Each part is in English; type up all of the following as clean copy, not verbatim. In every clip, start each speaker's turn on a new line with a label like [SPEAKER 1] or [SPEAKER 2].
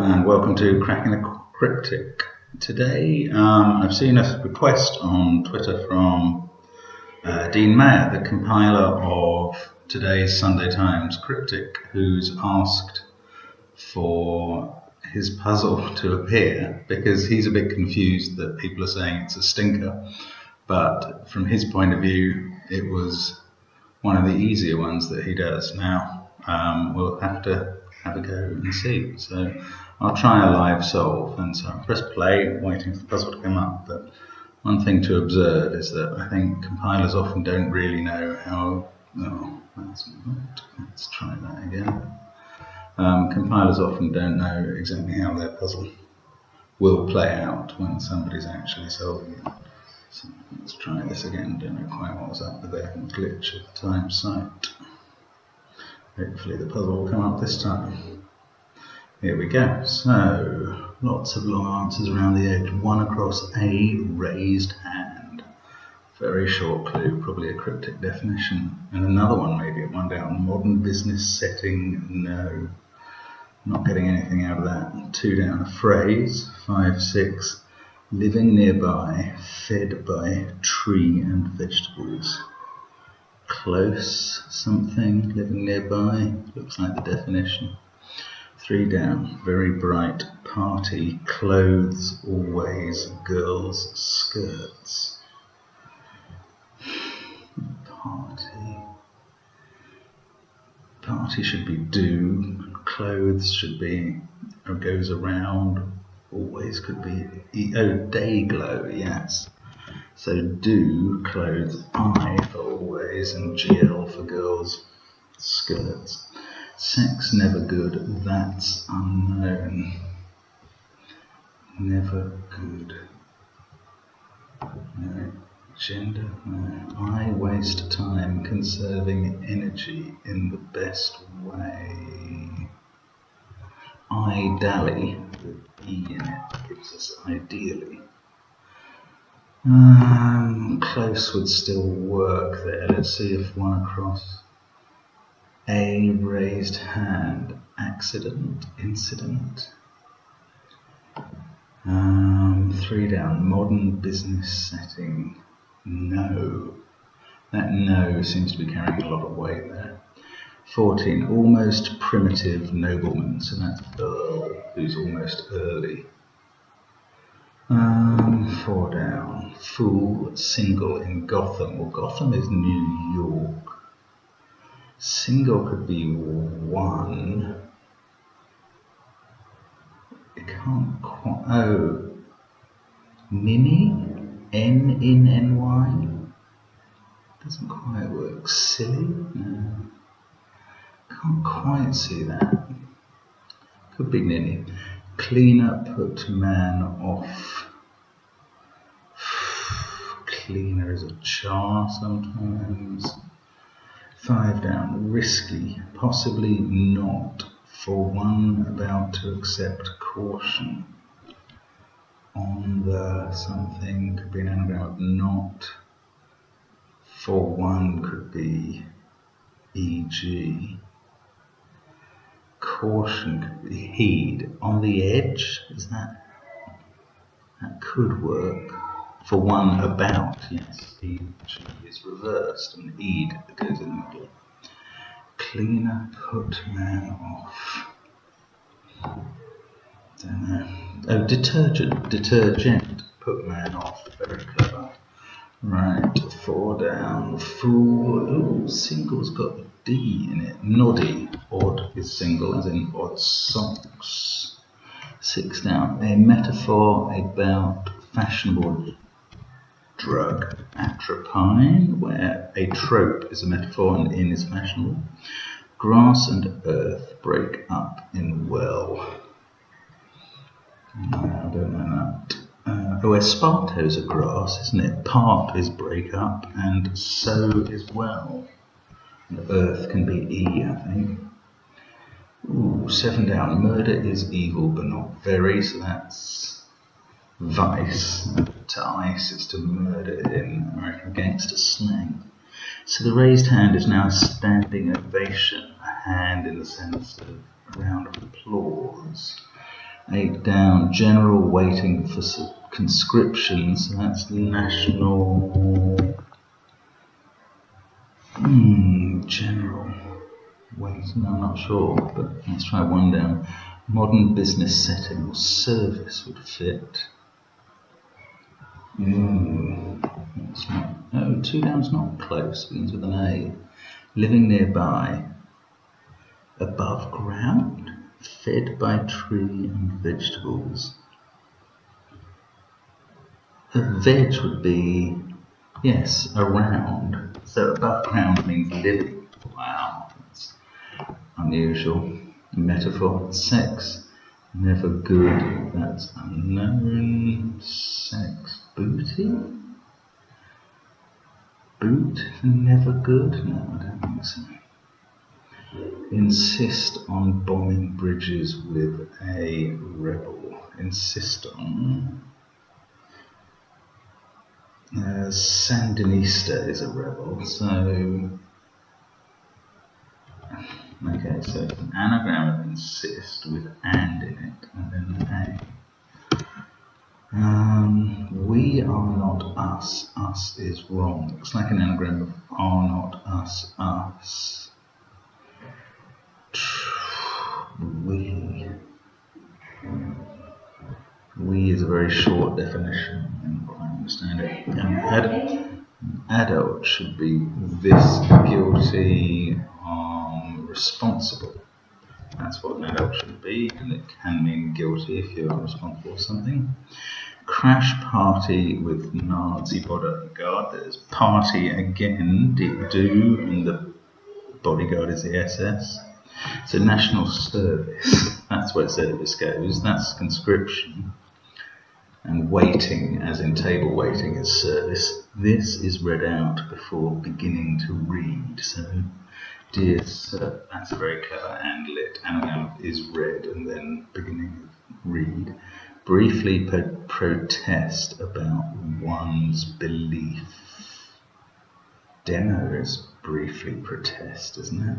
[SPEAKER 1] and welcome to Cracking the Cryptic. Today I've seen a request on Twitter from Dean Mayer, the compiler of today's Sunday Times Cryptic, who's asked for his puzzle to appear because he's a bit confused that people are saying it's a stinker, but from his point of view it was one of the easier ones that he does. Now we'll have to have a go and see. So I'll try a live solve, and so I'll press play waiting for the puzzle to come up. But one thing to observe is that I think compilers often don't really know how, let's try that again. Compilers often don't know exactly how their puzzle will play out when somebody's actually solving it. So let's try this again. Don't know quite what was up with the glitch of the Times site. Hopefully the puzzle will come up this time. Here we go. So, lots of long answers around the edge. One across a raised hand. Very short clue, probably a cryptic definition. And another one, maybe one down. Modern business setting, no. Not getting anything out of that. Two down, a phrase. 5, 6. Living nearby, fed by tree and vegetables. Close something, living nearby, looks like the definition. 3 down, very bright, party, clothes, always, girls, skirts. Party should be do, clothes should be, or goes around, always could be, day glow, yes. So do, clothes, I for always, and GL for girls, skirts. Sex never good, that's unknown. Never good. No. Gender, no. I waste time conserving energy in the best way. I dally, with E in it, gives us ideally. Close would still work there. Let's see if one across. A raised hand. Accident. Incident. 3 down. Modern business setting. No. That no seems to be carrying a lot of weight there. 14. Almost primitive nobleman. So that's Earl, who's almost early. 4 down. Fool, single in Gotham. Well, Gotham is New York. Single could be 1. It can't quite. Oh. Nini? N in NY? Doesn't quite work. Silly? No. Can't quite see that. Could be Nini. Cleaner, put man off. Cleaner is a char sometimes. 5 down, risky, possibly not, for one about to accept caution. On the something could be an anagram of not. For one could be e.g. Caution could be heed. On the edge, is that could work. For one about, yes, E is reversed and eed goes in the middle. Cleaner, put man off. Don't know. Oh, detergent, put man off. Very clever. Right, 4 down. Fool. Ooh, single's got a D in it. Noddy. Odd is single, as in odd socks. 6 down. A metaphor about fashionable drug, atropine, where a trope is a metaphor and in is fashionable. Grass and earth break up in well. No, I don't know that. Esparto's a grass, isn't it? Part is break up, and so is well. And earth can be E, I think. Ooh, 7 down. Murder is evil, but not very, so that's vice. To ice is to murder in American gangster slang. So the raised hand is now a standing ovation, a hand in the sense of a round of applause. 8 down, general waiting for conscriptions. So that's national. General waiting, I'm not sure, but let's try 1 down. Modern business setting or service would fit. It's not. Oh, 2 down's not close, begins with an A. Living nearby. Above ground, fed by tree and vegetables. A veg would be, yes, around. So above ground means living. Wow, that's unusual. Metaphor. Sex, never good. That's unknown. Sex, booty? Boot, never good? No, I don't think so. Insist on bombing bridges with a rebel. Insist on. Sandinista is a rebel, so. Okay, so it's an anagram of insist with and in it, and then a. We are not us. Us is wrong. Looks like an anagram of are not us, us. We is a very short definition. I don't quite understand it. An adult should be this guilty, responsible. That's what an adult should be, and it can mean guilty if you are responsible for something. Crash party with Nazi bodyguard. There's party again, do, and the bodyguard is the SS. So national service, that's where service goes, that's conscription. And waiting, as in table waiting, is service. This is read out before beginning to read. So, dear sir, that's very clever and lit. Anagram is read and then beginning of read. Briefly protest about one's belief. Demo is briefly protest, isn't it?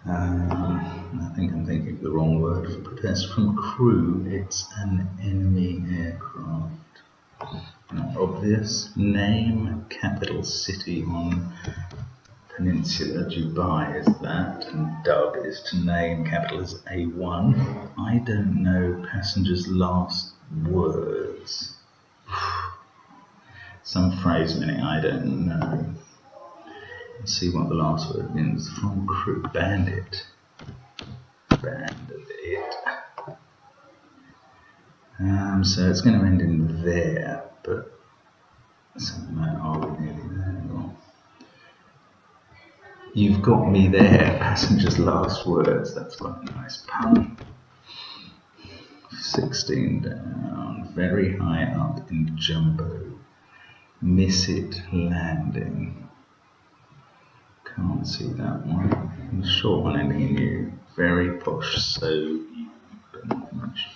[SPEAKER 1] I think I'm thinking of the wrong word for protest. From crew, it's an enemy aircraft. Not obvious. Name, capital city on peninsula. Dubai is that, and Dub is to name, capital is A1. I don't know passengers' last words. Some phrase meaning I don't know. Let's see what the last word means. From crew, bandit. Bandit. So it's going to end in there, but something like, are we nearly there? Or, you've got me there, passengers' last words. That's quite a nice pun. 16 down, very high up in jumbo. Miss it landing. Can't see that one. The short one ending in U. Very posh, so you don't have much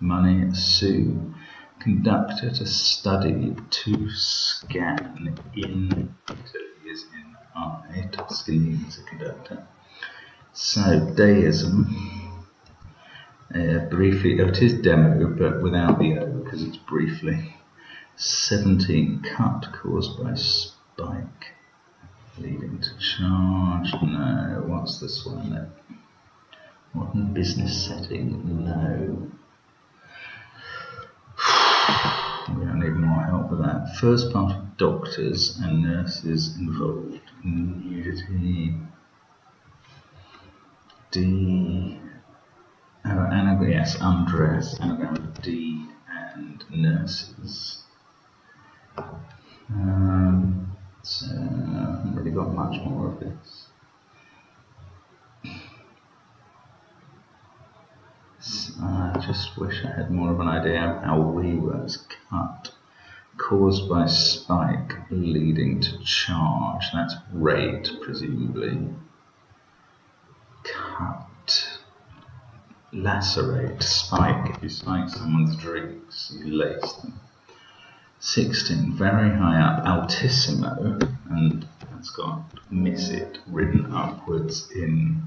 [SPEAKER 1] money. Sue. Conductor to study, to scan. In Italy is in I. Tuscany is a conductor. So, deism. Briefly, it is demo, but without the O because it's briefly. 17. Cut caused by spike. Leading to charge, no. What's this one? Modern business setting, no. We don't need more help with that. First part of doctors and nurses involved. Nudity. D. Oh, anagram, yes, undress. Anagram of D and nurses. So, I haven't really got much more of this. I just wish I had more of an idea of how we works. Cut, caused by spike, leading to charge. That's rate, presumably. Cut, lacerate, spike. If you spike someone's drinks, you lace them. 16, very high up, altissimo, and that's got miss it written upwards in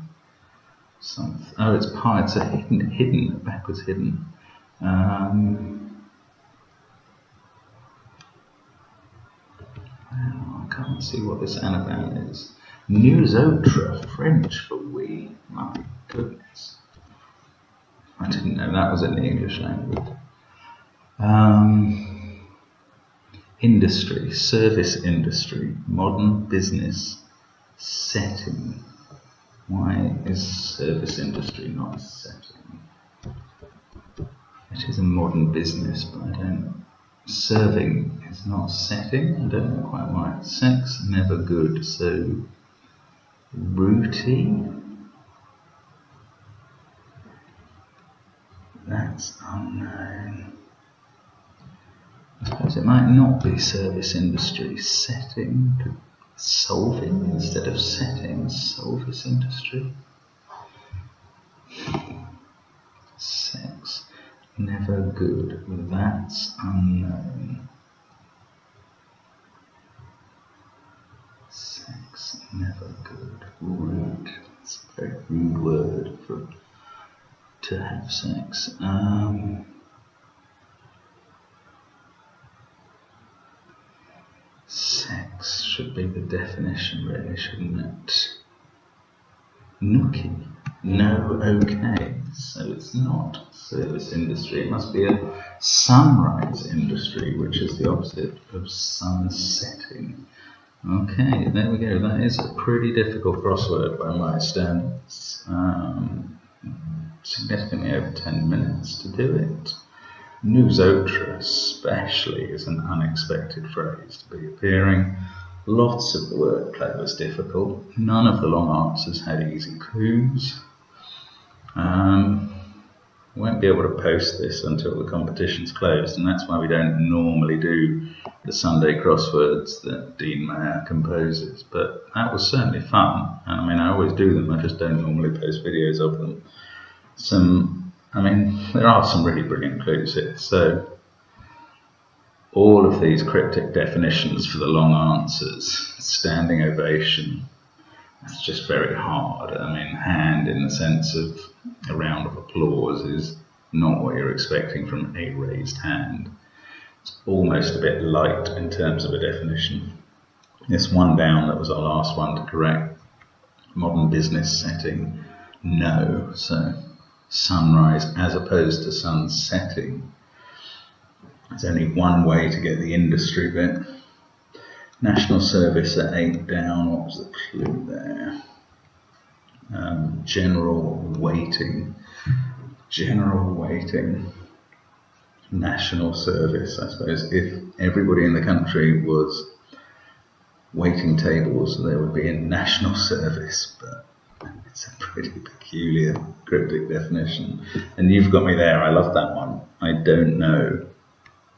[SPEAKER 1] Oh, it's pi. It's a hidden, backwards hidden. I can't see what this anagram is. Nous autres, French for we. My goodness. I didn't know that was in the English language. Industry, service industry, modern business setting. Why is service industry not a setting? It is a modern business, but I don't. Serving is not setting. I don't know quite why. Sex never good, so rooty. That's unknown. I suppose it might not be service industry. Setting, solving instead of setting. Service industry. Sex never good. That's unknown. Sex never good. Rude. It's a very rude word for to have sex. Sex should be the definition, really, shouldn't it? Nookie. No, okay. So it's not service industry. It must be a sunrise industry, which is the opposite of sunsetting. Okay, there we go. That is a pretty difficult crossword by my standards. Significantly over 10 minutes to do it. Nous autres, especially, is an unexpected phrase to be appearing. Lots of the wordplay was difficult. None of the long answers had easy clues. Won't be able to post this until the competition's closed, and that's why we don't normally do the Sunday crosswords that Dean Mayer composes. But that was certainly fun, and I mean, I always do them, I just don't normally post videos of them. There are some really brilliant clues here. So, all of these cryptic definitions for the long answers, standing ovation, that's just very hard. I mean, hand in the sense of a round of applause is not what you're expecting from a raised hand. It's almost a bit light in terms of a definition. This one down, that was our last one to correct. Modern business setting, no. So sunrise as opposed to sun setting. There's only one way to get the industry bit. National service at 8 down, what was the clue there? General waiting. General waiting. National service, I suppose. If everybody in the country was waiting tables, there would be a national service, but it's a pretty peculiar cryptic definition. And you've got me there, I love that one. I don't know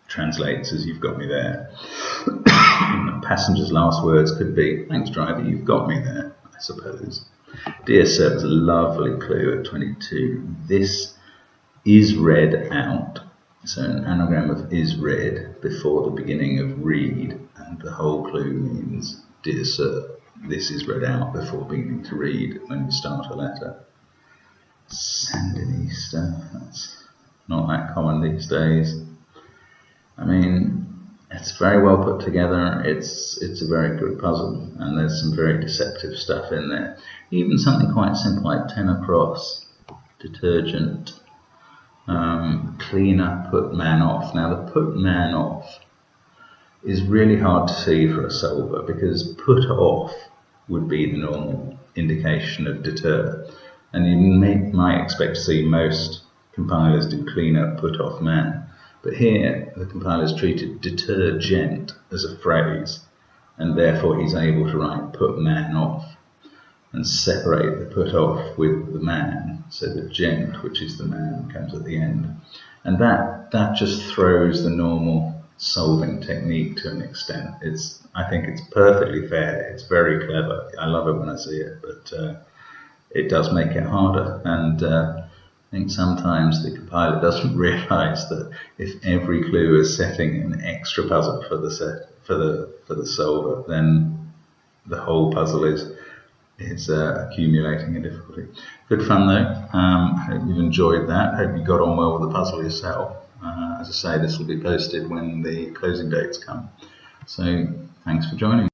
[SPEAKER 1] translates as you've got me there. Passenger's last words could be, thanks driver, you've got me there, I suppose. Dear sir was a lovely clue at 22. This is read out. So an anagram of is read before the beginning of read, and the whole clue means, dear sir, this is read out before beginning to read when you start a letter. Sandinista, that's not that common these days. I mean, it's very well put together. It's a very good puzzle, and there's some very deceptive stuff in there. Even something quite simple like 10 across, detergent, cleaner, put man off. Now the put man off is really hard to see for a solver, because put off would be the normal indication of deter, and you might expect to see most compilers do cleaner, put off man. But here, the compiler's treated detergent as a phrase, and therefore he's able to write put man off and separate the put off with the man, so the gent, which is the man, comes at the end. And that just throws the normal solving technique to an extent. I think it's perfectly fair, it's very clever, I love it when I see it, but it does make it harder. And I think sometimes the compiler doesn't realise that if every clue is setting an extra puzzle for the solver, then the whole puzzle is is accumulating in difficulty. Good fun though. Hope you've enjoyed that. Hope you got on well with the puzzle yourself. As I say, this will be posted when the closing dates come. So thanks for joining.